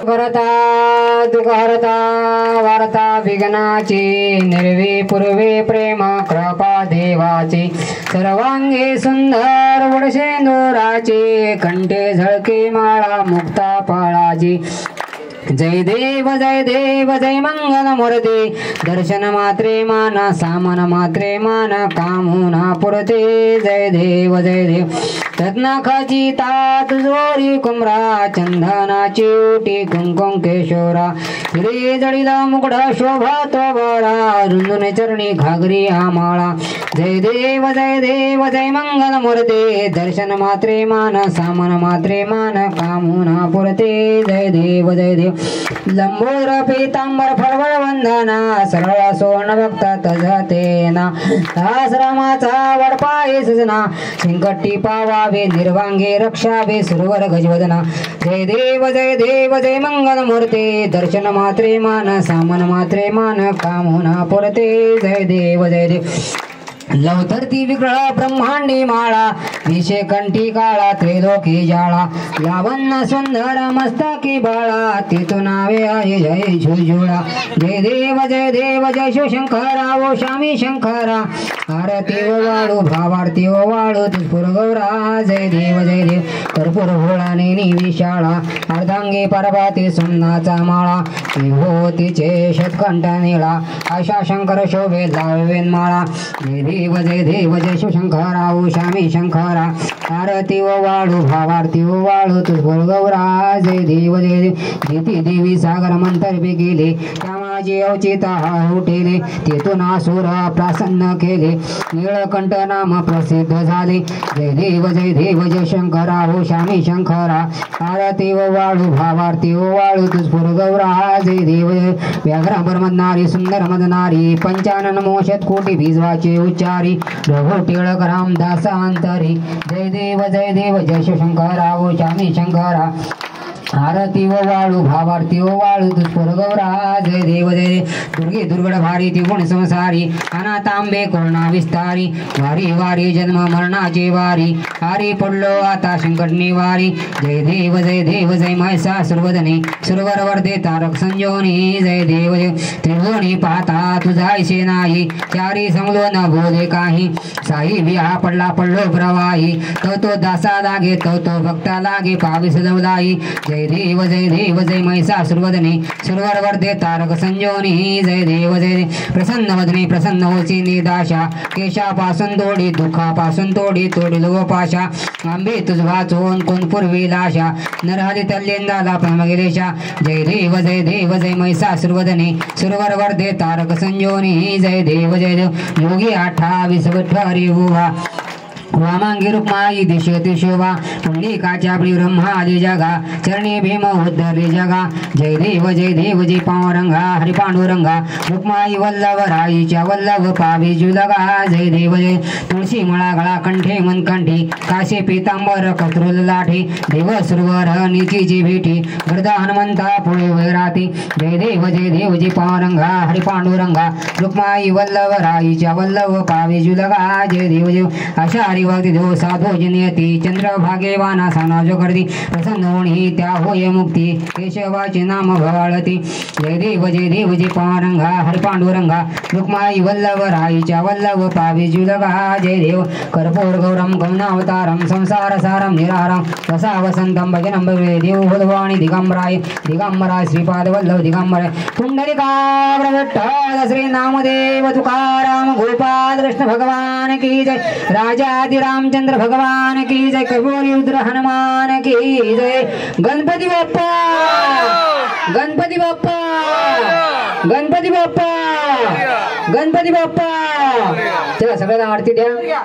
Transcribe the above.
करता दुःखहरता वार्ता विघ्नाची निर्वी पूर्वे प्रेम कृपा देवाची सर्वांगी सुंदर वडशेंदुराची कंठे झळके माळा मुक्ता फळाची जय देव जय मंगल मूर्ती दर्शन मात्रे मान सामन मात्रे मान कामुना पुरते जय देव रत्नाखाची तात जोरी कुमरा चंदनाची उटी कुंकुम केशोरा हिरे जडिला मुकुडा शोभा तो बळा रुंदुने चरणी घागरी आमाळा जय देव जय मंगल मूर्ती दर्शन मात्रे मान सामन मात्रे मान कामुना पुरते जय देव लंबोदर पीतांबर फळवळ वंदना सरळ सोन भक्त तजतेना आश्रमाचा वडपाय सजना शिंकटी पावावे निर्वांगे रक्षावे सुरवर गजवदना जय देव जय मंगल मूर्ती दर्शन मात्रे मान सामन मात्रे मान कामुना पुरते जय देव लवधरती विग्रह ब्रह्मांडी माळा विषे कंठी काळा त्रिलोकी जाळा लावण्य सुंदर मस्तकी बाळा तिथून नावे आहे जय झुळझुळा जय देव जय शिवशंकरा ओ स्वामी शंकरा आरती ओ वाळू भावारती ओ वाळू तुझपुर गौरा जय देव कर्पूर भोळाने निविशाळा अर्धांगी पर्वती सुन्नाचा माळा विभूतीचे शतकंठ निळा आशा शंकर शोभे लावेन माळा जय देव जय शिवशंकरा ओ स्वामी शंकरा आरती ओ वाळू भावारती ओ वाळू तुझपुर गौरा जय देव देती देवी सागर मंतरपे गेले त्या माझी अवचिता उठेले तेथून असुर प्रसन्न केले नीळकंठ नाम प्रसिद्ध झाले जय देव जय शंकरा ओ स्वामी शंकरा आरती ओ वाळू भावारती ओ वाळू तुझपुर गौरा जय देव व्याघ्रांबर मदनारी सुंदर मदनारी पंचानन मोषत कोटी भिजवाचे उच्चारी रघु टिळक रामदास अंतरी जय देव जय शिवशंकरा ओ स्वामी शंकरा आरती ओ वाळू भावारती ओ वाळू तुझपुर गौरा जय देव दुर्गे दुर्गड भारी त्रिगुण संसारी अनाथांबे करुणा विस्तारी वारी वारी जन्म मरणाची वारी हारी पडलो आता संकट निवारी जय देव जय महिषासुरवदने सुरवर वर्धे तारक संजोनी जय देव त्रिभुवनी पाहता तुझायचे नाही चारी समलो न बोले काही साई विहा पडलो प्रवाही तो दासा लागे तो भक्ता लागे पाविस लवलाई जय देव जय महिषासुरवदने सुरवर वर्धे तारक संजोनी जय देव प्रसन्न वदने प्रसन्न होची निदाशा केशापासून तोडी दुःखापासून तोडी लो पाशा आंबे तुझ वाचून कोण पूर्वी लाशा नरहरी तल्लेंदाला प्रेमगिरेशा जय देव जय महिषासुरवदने सुरवर वर्धे तारक संजोनी जय देव योगी 28 विठ्ठरी उभा वामांगी रुक्माई दिशती शोभा पुंडलिकाच्या ब्रह्मा आली जगा चरणी भीम उद्धरली जगा जय देव जय पांडुरंगा हरी पांडुरंगा रुक्माई वल्लभ राईच्या वल्लभ पावी जुलगा जय देव तुळशी मळा गळा कंठे मनकंठी काशी पीतांबर कत्रुल लाठी देव सुरवर निचीची भेटी गर्दा हनुमंता पुळे वैराती जय देव जय पांडुरंगा हरी पांडुरंगा रुक्माई वल्लभ राईच्या वल्लभ पावी जुलगा जय देव अशा भक्ति देव साधो जनियती चंद्र भाग्यवाना साना जो गर्दी प्रसन्न होणी त्या होय मुक्ती केशवाचे नाम भवाळती जय देव जय पांडुरंगा हरी पांडुरंगा रुक्माई वल्लभ राईच्या वल्लभ पावी जुलगा जय देव कर्पूर गौरम गमनावतारम संसार सारम निरारम रसा वसंतम भजनम भवे देव भगवानी दिगंबराय श्रीपाद वल्लभ दिगंबराय पुंडलिका विठ्ठल श्री नामदेव तुकाराम गोपाल कृष्ण भगवान की जय राजा रामचंद्र भगवान की जय कबूल रुद्र हनुमान की जय गणपति बाप्पा गणपति बाप्पा गणपति बाप्पा गणपति बाप्पा चला सगळ्यांना आरती द्या